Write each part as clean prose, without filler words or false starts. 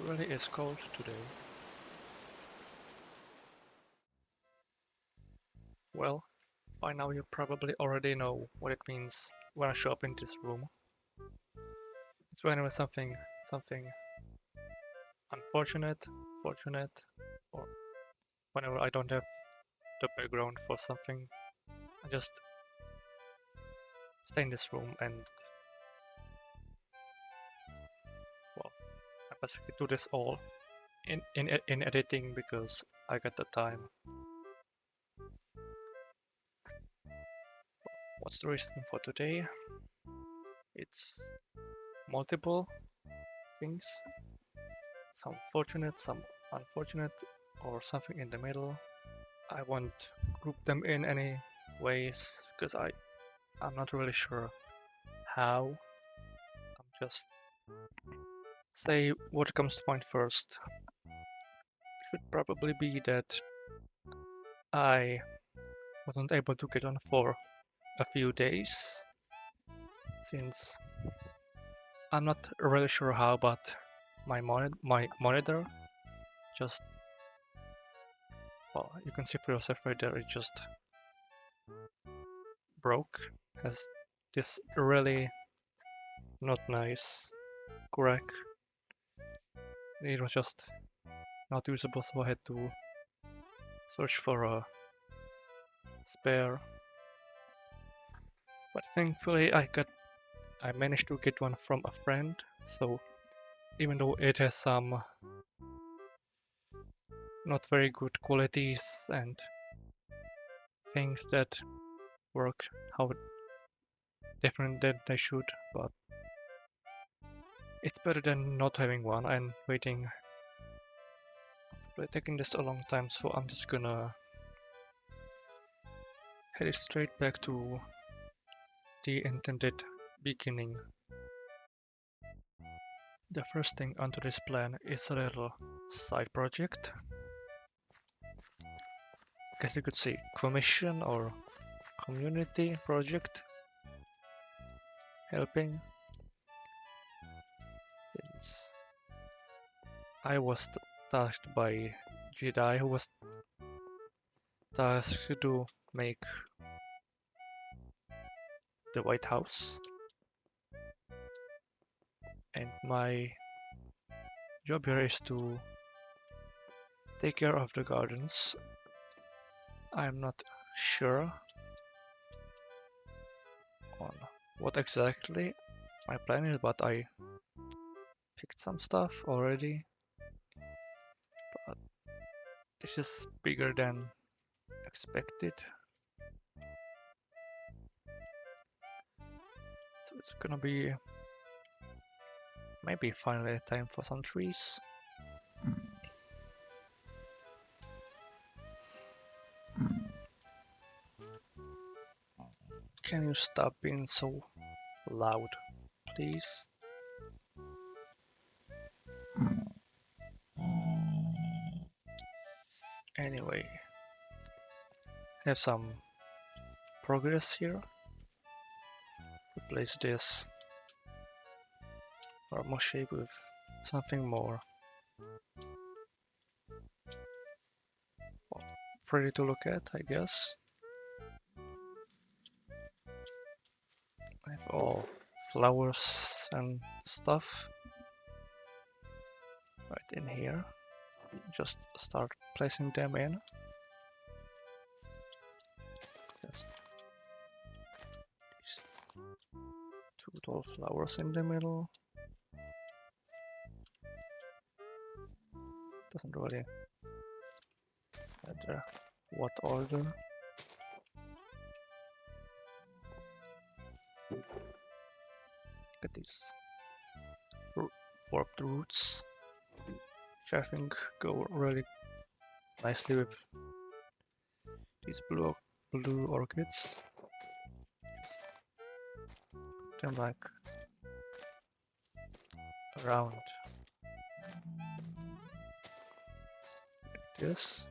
really is cold today. Well, by now you probably already know what it means when I show up in this room. It's whenever something unfortunate, fortunate, or whenever I don't have the background for something, I just stay in this room and well, I basically do this all in editing because I got the time. What's the reason for today? It's multiple things, some fortunate, some unfortunate, or something in the middle. I won't group them in any ways because I'm not really sure how. I'm just say what comes to mind first. It should probably be that I wasn't able to get on for a few days since I'm not really sure how, but my monitor just well, you can see for yourself right there. It just broke. Has this really not nice crack. It was just not usable, so I had to search for a spare. But thankfully, I managed to get one from a friend. So even though it has some not very good qualities and things that work how different than they should, but it's better than not having one and waiting. But taking this a long time, so I'm just gonna head it straight back to the intended beginning. The first thing onto this plan is a little side project. Guess you could say commission or community project. Helping. Since I was tasked by Jedi who was tasked to make the White House. And my job here is to take care of the gardens. I'm not sure on what exactly my plan is, but I picked some stuff already. But this is bigger than expected. So it's gonna be maybe finally time for some trees. Can you stop being so loud, please? Anyway, have some progress here. Replace this normal shape with something more pretty to look at, I guess. I have all flowers and stuff right in here. Just start placing them in. Just these two tall flowers in the middle. Doesn't really matter what order. Look at these warped roots, which I think go really nicely with these blue orchids. Put them like around like this.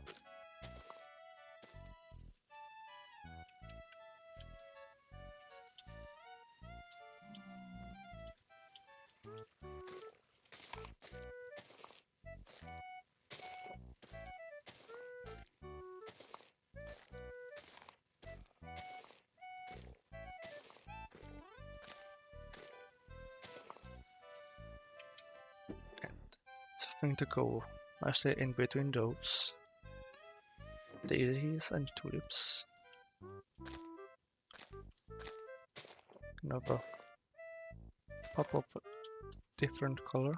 something to go nicely in between those. Daisies and tulips. Another pop of a different color.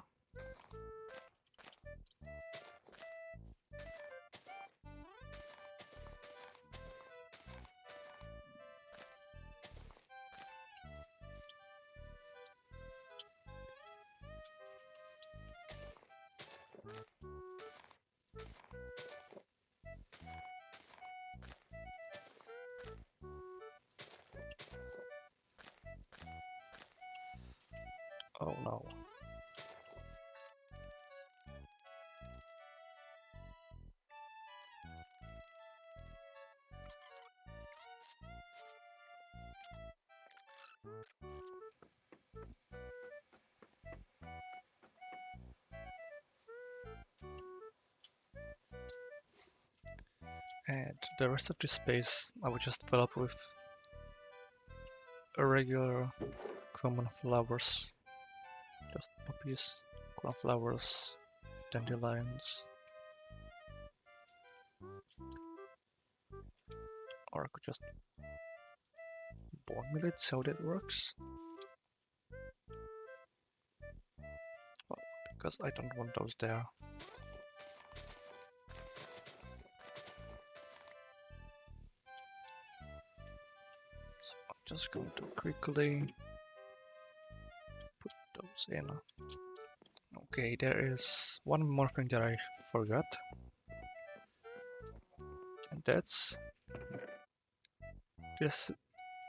Oh no. And the rest of the space I would just fill up with irregular common flowers. Just poppies, cornflowers, dandelions. Or I could just bone mill it, see how that works. Well, because I don't want those there. So I'm just going to quickly put those in. Okay, there is one more thing that I forgot. And that's this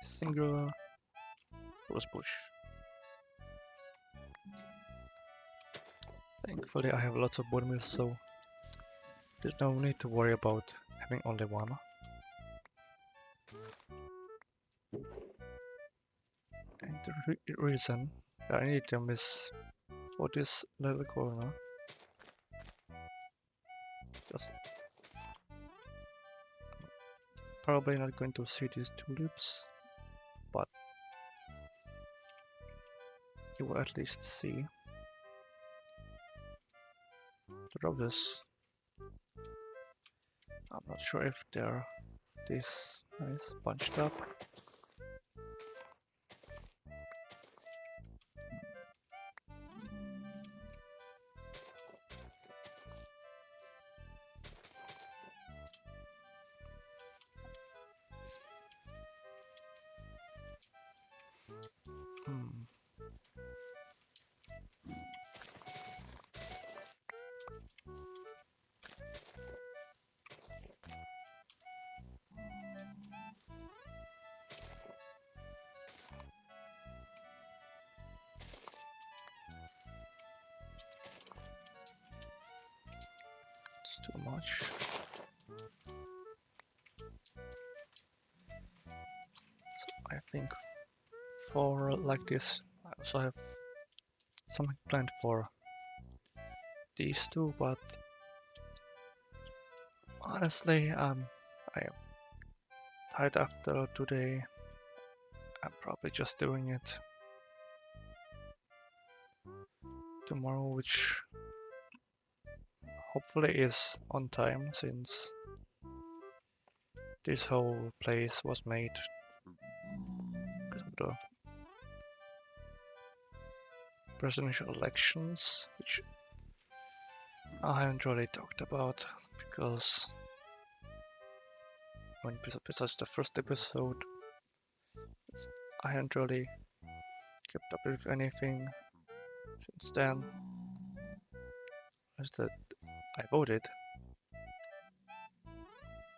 single rose bush. Thankfully I have lots of bone mills, so there's no need to worry about having only one. And the reason that I need them is for this little corner. Just probably not going to see these tulips, but you will at least see the roses. I'm not sure if they're this nice bunched up. It's too much. So I think for like this, I also have something planned for these two, but honestly, I am tired after today. I'm probably just doing it tomorrow, which hopefully is on time, since this whole place was made because of the presidential elections, which I haven't really talked about, because when besides the first episode, I haven't really kept up with anything since then. Is that I voted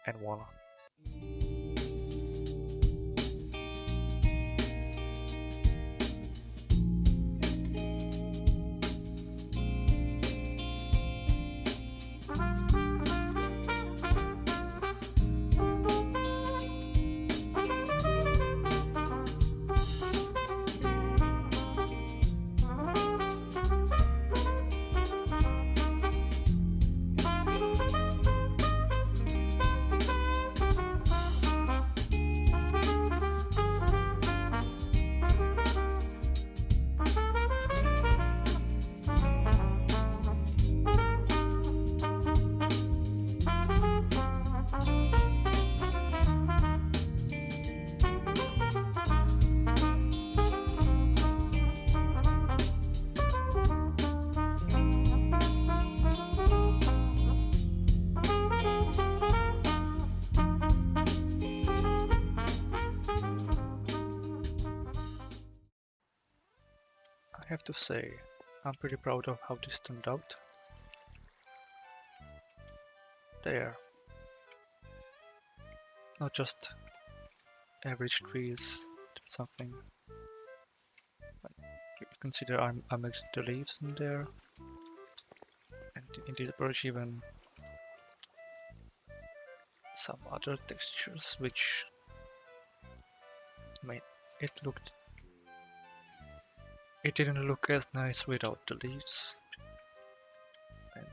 and won. have to say, I'm pretty proud of how this turned out. There. Not just average trees, something. You can see there I mixed the leaves in there. And in this brush even some other textures which made it looked. It didn't look as nice without the leaves. And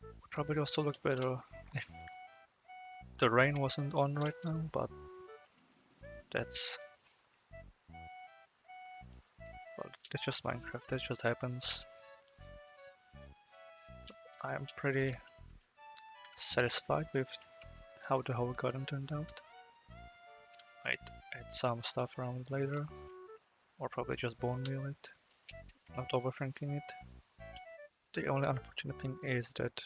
would probably also look better if the rain wasn't on right now, but that's well, that's just Minecraft, that just happens. I'm pretty satisfied with how the whole garden turned out. I'd add some stuff around later, or probably just bone meal it, not overthinking it. The only unfortunate thing is that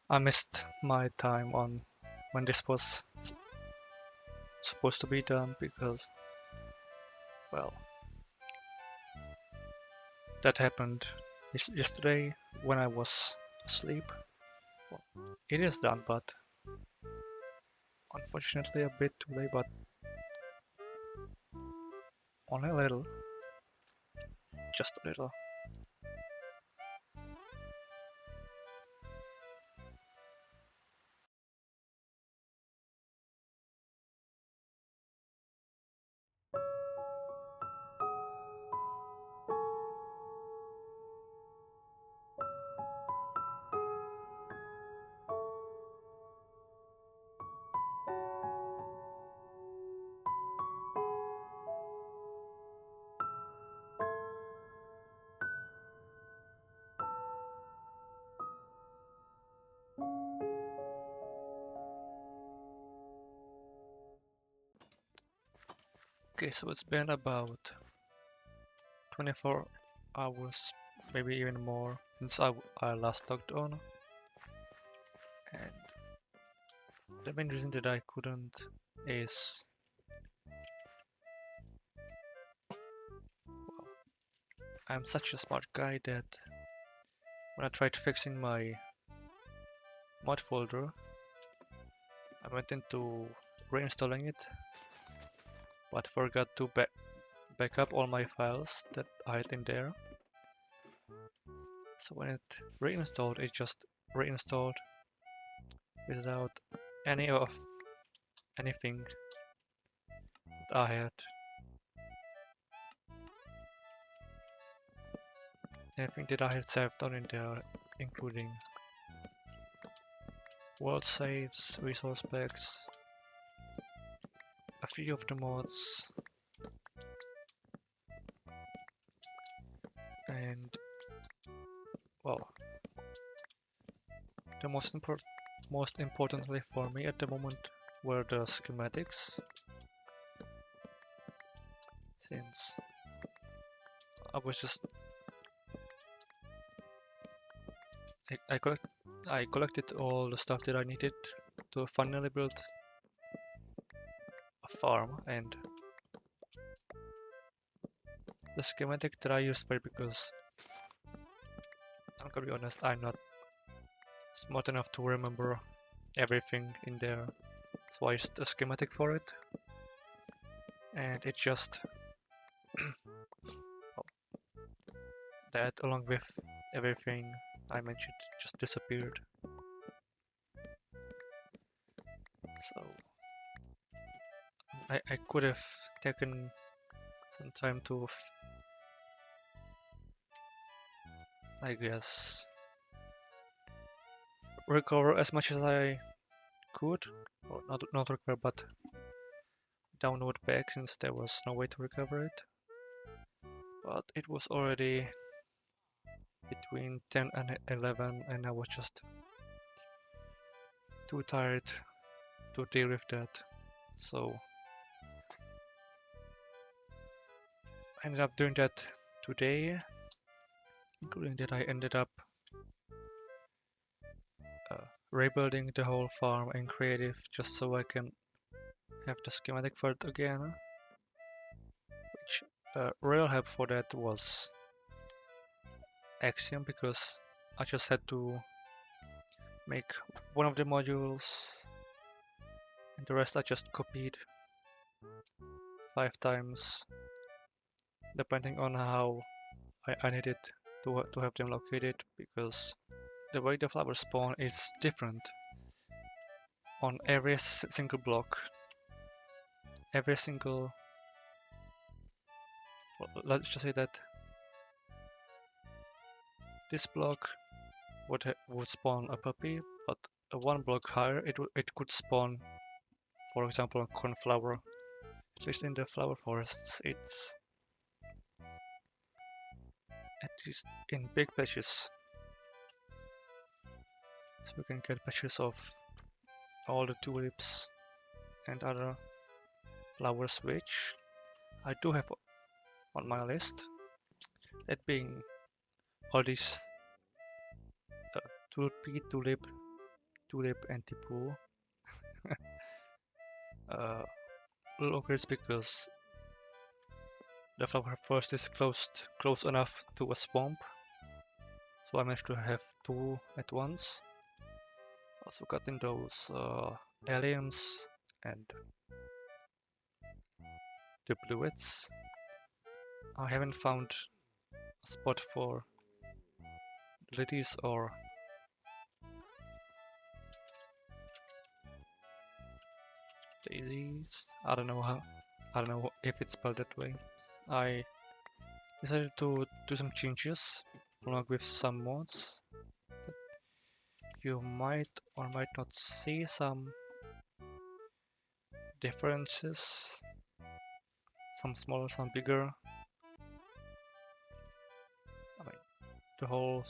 I missed my time on when this was supposed to be done because, well, that happened yesterday when I was asleep. Well, it is done, but unfortunately a bit too late, but only a little, just a little. Okay, so it's been about 24 hours, maybe even more, since I last logged on. And the main reason that I couldn't is, well, I'm such a smart guy that when I tried fixing my mod folder, I went into reinstalling it, but forgot to back up all my files that I had in there. So when it reinstalled, it just reinstalled without any of anything that I had. Anything that I had saved on in there, including world saves, resource packs, a few of the mods, and well, the most importantly for me at the moment were the schematics, since I was just I collected all the stuff that I needed to finally build a farm, and the schematic that I used for it, because I'm gonna be honest, I'm not smart enough to remember everything in there, so I used a schematic for it, and it just well, that along with everything I mentioned just disappeared. So I could have taken some time to, I guess, recover as much as I could, or not recover, but download back, since there was no way to recover it. But it was already between 10 and 11, and I was just too tired to deal with that. So I ended up doing that today, including that I ended up rebuilding the whole farm in creative just so I can have the schematic for it again, which Real help for that was Axiom, because I just had to make one of the modules and the rest I just copied 5 times depending on how I needed to have them located, because the way the flowers spawn is different on every single block. Every single, well, let's just say that this block would spawn a puppy, but one block higher it could spawn, for example, a cornflower. At least in the flower forests, it's at least in big patches. So we can get patches of all the tulips and other flowers, which I do have on my list. That being all these tulip, and tipu. Locusts, because the flower forest is close enough to a swamp, so I managed to have 2 at once. Also got in those aliens and the bluets. I haven't found a spot for lilies or daisies. I don't know if it's spelled that way. I decided to do some changes along with some mods. You might or might not see some differences. Some smaller, some bigger. I mean, the whole.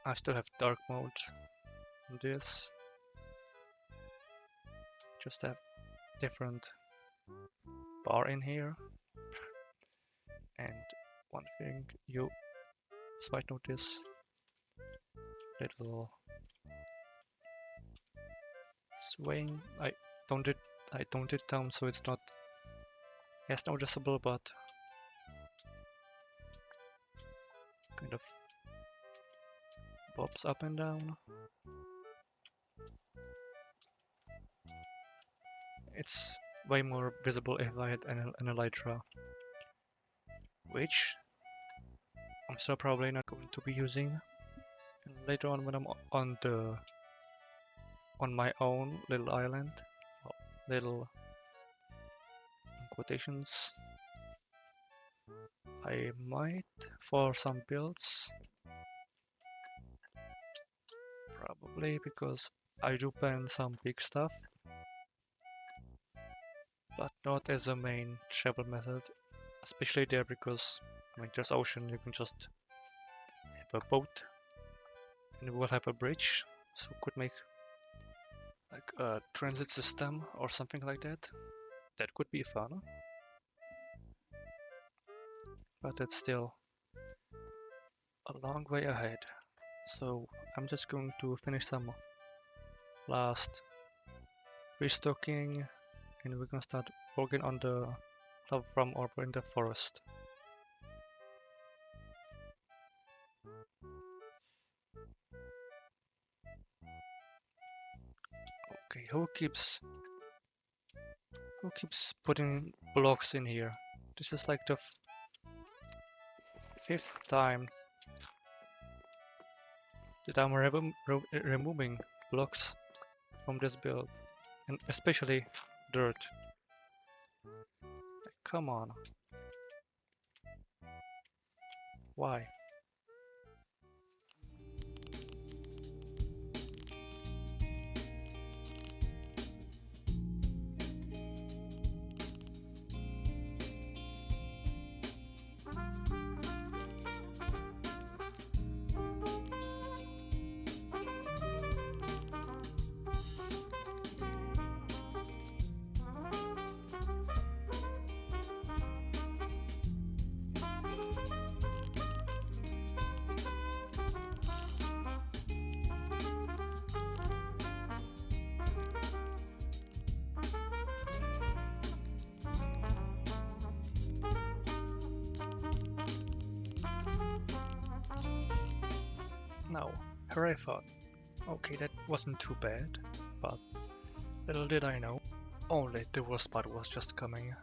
I still have dark mode on this. Just have different bar in here. And one thing you might notice, little swaying. I toned it down so it's not as noticeable, but kind of bobs up and down. It's way more visible if I had an elytra, which I'm still probably not going to be using. And later on, when I'm on my own little island, well, little quotations, I might, for some builds, probably, because I do plan some big stuff, but not as a main travel method, especially there, because I mean there's ocean, you can just have a boat and we will have a bridge, so could make like a transit system or something like that. That could be fun, but it's still a long way ahead. So I'm just going to finish some last restocking and we're gonna start working on the lava farm over in the forest. Okay, who keeps putting blocks in here? This is like the 5th time that I'm removing blocks from this build, and especially dirt. Like, come on. Why? Now, here I thought, okay, that wasn't too bad, but little did I know, only the worst part was just coming.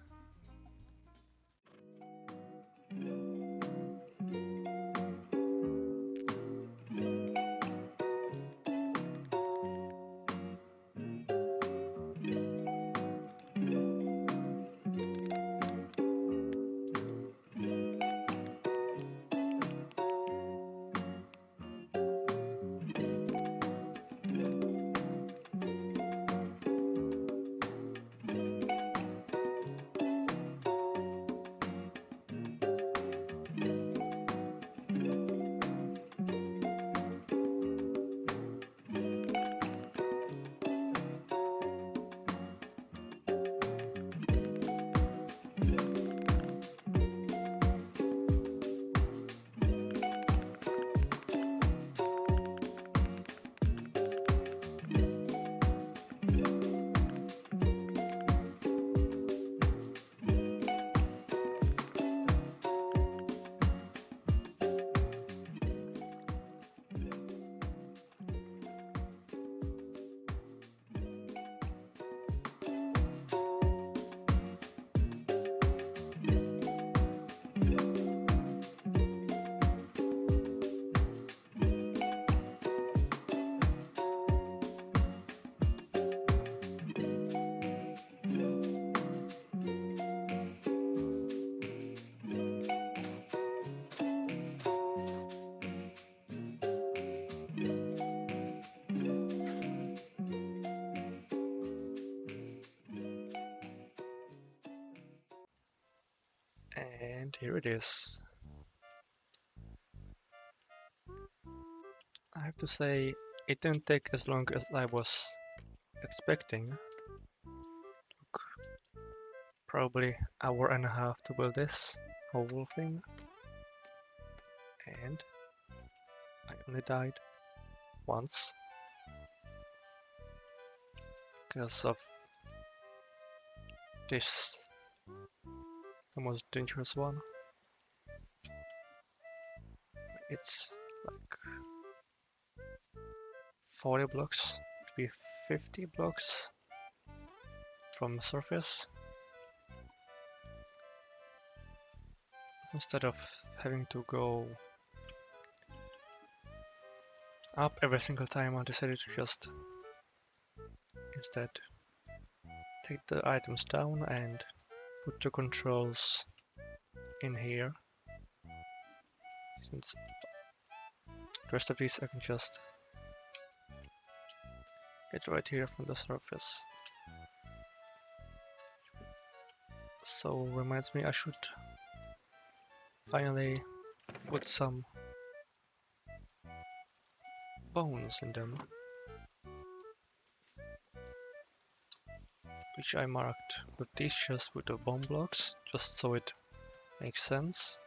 And here it is. I have to say, it didn't take as long as I was expecting. Took probably hour and a half to build this whole thing. And I only died once because of this, the most dangerous one. It's like 40 blocks, maybe 50 blocks from the surface. Instead of having to go up every single time, I decided to just instead take the items down and put the controls in here. Since the rest of these I can just get right here from the surface. So reminds me I should finally put some bones in them, which I marked with these chests with the bone blocks, just so it makes sense.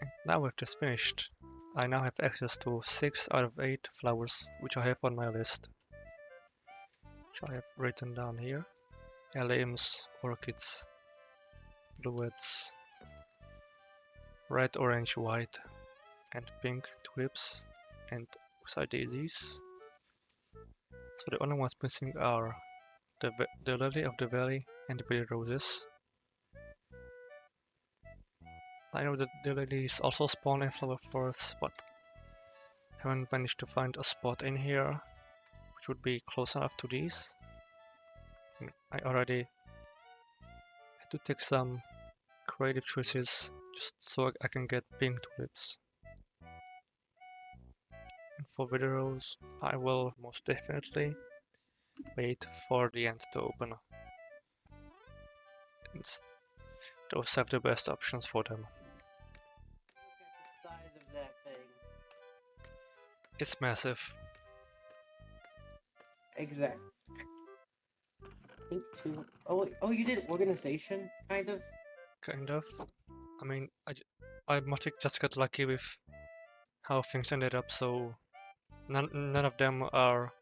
And now with this finished, I now have access to 6 out of 8 flowers which I have on my list, which I have written down here. Alliums, orchids, bluets, red, orange, white, and pink tulips, and oxeye daisies. So the only ones missing are the lily of the valley and the billy roses. I know that the lilies also spawn in flower forests, but haven't managed to find a spot in here which would be close enough to these. I already had to take some creative choices just so I can get pink tulips. And for videos, I will most definitely wait for the end to open. Those have the best options for them. Look at the size of that thing. It's massive. Exactly. I think too. Oh, you did organization, kind of? Kind of. I mean, I must have just got lucky with how things ended up, so none of them are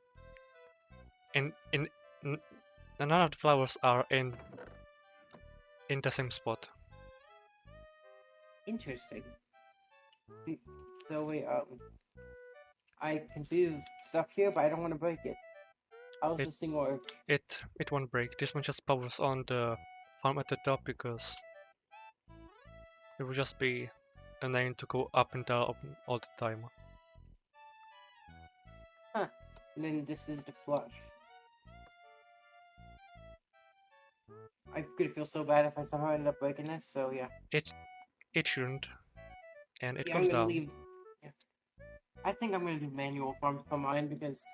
in none of the flowers are in the same spot. Interesting. So wait, I can see there's stuff here, but I don't want to break it. How does It this thing work? it won't break. This one just powers on the farm at the top because it would just be annoying to go up and down all the time. Huh. And then this is the flush. I'm gonna feel so bad if I somehow end up breaking this, so yeah. It shouldn't, and it Yeah, I'm goes gonna down. leave. Yeah. I think I'm gonna do manual farms for mine because,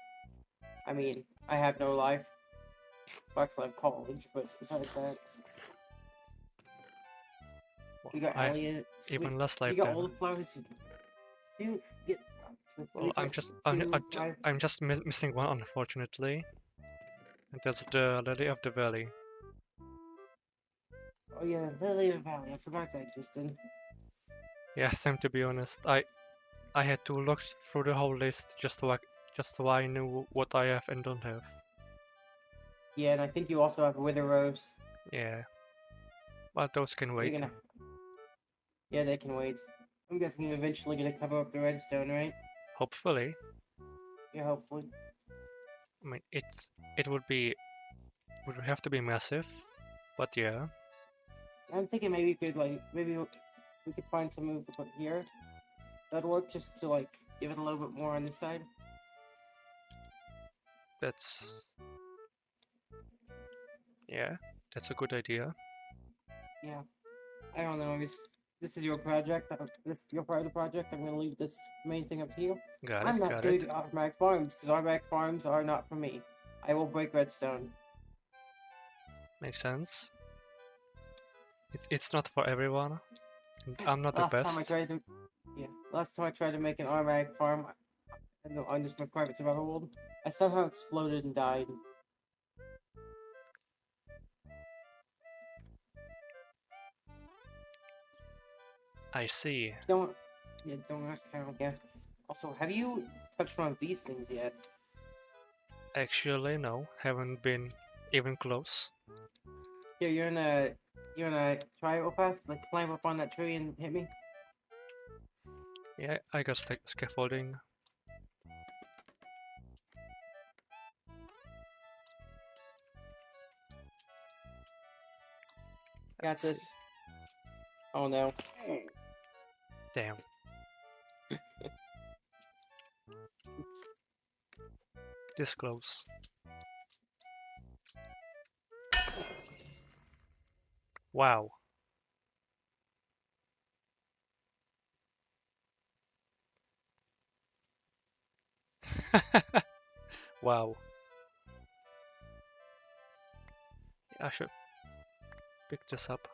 I mean, I have no life. Well, actually, I have college, but besides that, Well, you got I have Elliot. Sweet. even less You life got then. all the flowers. You get. So Well, 2, 5. I'm just missing one, unfortunately, and that's the lily of the valley. Oh yeah, Lily Valley. I forgot that existed. Yeah, same to be honest. I had to look through the whole list just so I knew what I have and don't have. Yeah, and I think you also have Wither Rose. Yeah, but those can You're wait. gonna. Yeah, they can wait. I'm guessing you're eventually gonna cover up the redstone, right? Hopefully. Yeah, hopefully. I mean, it would have to be massive, but yeah, I'm thinking maybe you could maybe we could find some move to put here. That'd work just to give it a little bit more on this side. that's yeah, that's a good idea. Yeah. I don't know. This is your project. This your part of the project. I'm gonna leave this main thing up to you. Got it, I'm not got gonna it. do automatic farms because automatic farms are not for me. I will break redstone. Makes sense. It's not for everyone, and I'm not the Last time I best. tried to, yeah, last time I tried to make an automatic farm, on just my private survival world, I somehow exploded and died. I see. Don't, yeah, don't ask how. Yeah. Also, have you touched one of these things yet? Actually, no, haven't been even close. Here, you're gonna try it real fast. Like climb up on that tree and hit me. Yeah, I got scaffolding. Got Let's see. this. Oh no. Damn. This close. Wow. Wow. I should pick this up.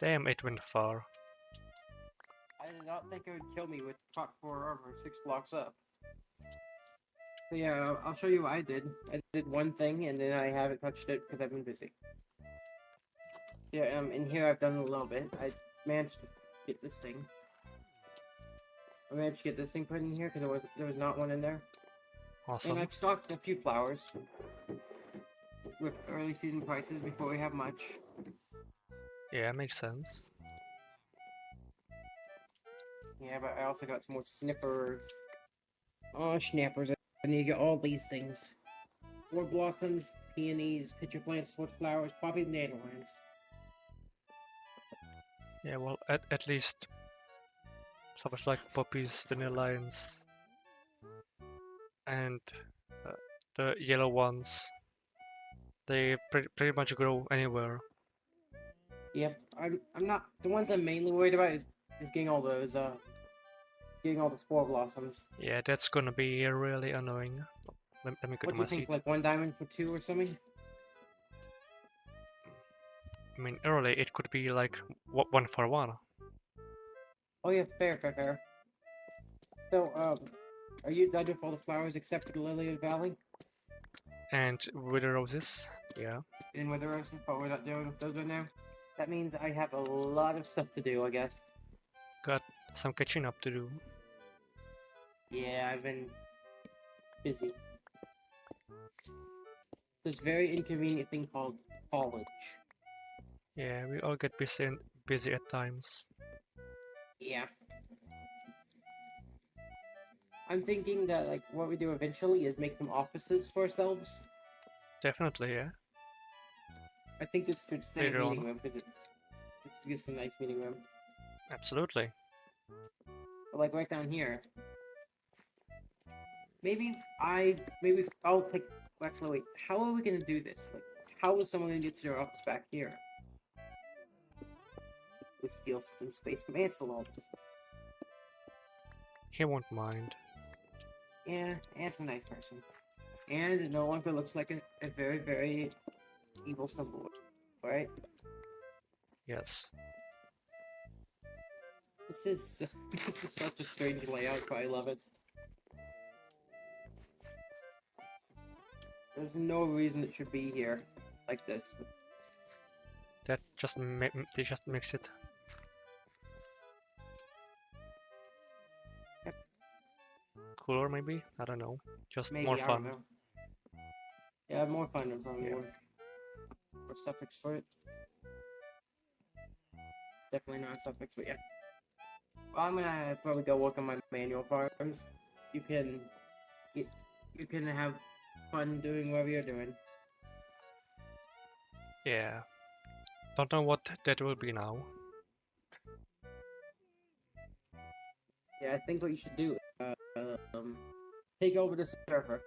Damn, it went far. I did not think it would kill me with Prot 4 armor 6 blocks up. So yeah, I'll show you what I did. I did one thing and then I haven't touched it because I've been busy. Yeah, in here I've done a little bit. I managed to get this thing. I managed to get this thing put in here because there was not one in there. And Awesome. I've stocked a few flowers with early season prices before we have much. Yeah, makes sense. Yeah, but I also got some more snippers. Oh, schnappers. I need to get all these things. War blossoms, peonies, pitcher plants, switch flowers, poppy and dandelions. Yeah, well, at least stuff like poppies, dandelions, and uh, the yellow ones, they pretty much grow anywhere. Yep, I'm not the ones I'm mainly worried about is getting all those getting all the spore blossoms. Yeah, that's gonna be really annoying. Let me go to What do my you think, seat. like 1 diamond for 2 or something? I mean, early it could be like one for one. Oh yeah, fair. So are you done with all the flowers except for the lily of the valley? And with the roses, yeah. And with the roses, but we're not doing those right now. That means I have a lot of stuff to do, I guess. Got some catching up to do. Yeah, I've been busy. This very inconvenient thing called college. Yeah, we all get busy at times. Yeah. I'm thinking that like what we do eventually is make some offices for ourselves. Definitely, yeah. I think this should stay a Later meeting on. room because it's just a nice meeting room. Absolutely. But like right down here, maybe I'll take. Actually, wait. How are we gonna do this? Like, how is someone gonna get to their office back here? We steal some space from Ancelot. He won't mind. Yeah, Ant's a nice person, and it no longer looks like a very very evil symbol, right? Yes. This is this is such a strange layout, but I love it. There's no reason it should be here like this. They just mix it. Yep. Cooler, maybe? I don't know. Just more Maybe I don't fun. know. Yeah, more fun than probably Yeah. or suffix for it. It's definitely not a suffix, but yeah. Well, I'm gonna probably go work on my manual farms. You can you, you can have fun doing whatever you're doing. Yeah. Don't know what that will be now. Yeah, I think what you should do take over the server.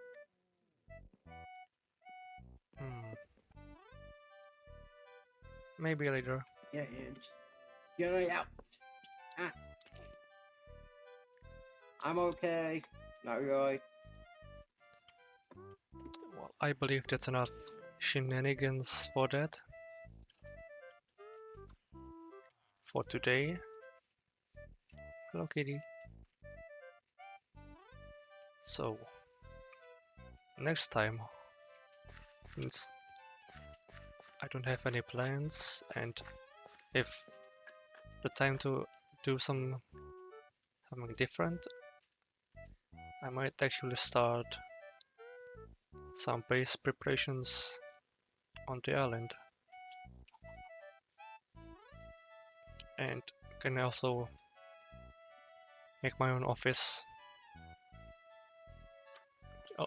Hmm. Maybe later. Yeah, and get it out. Ah, I'm okay. Not really. Well, I believe that's enough shenanigans for that. For today. Hello, kitty. So, next time, since I don't have any plans, and if the time to do something different, I might actually start some base preparations on the island. And can also make my own office. Oh,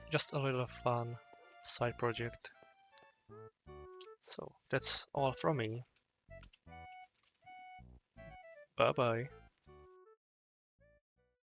just a little fun side project. So that's all from me. Bye bye.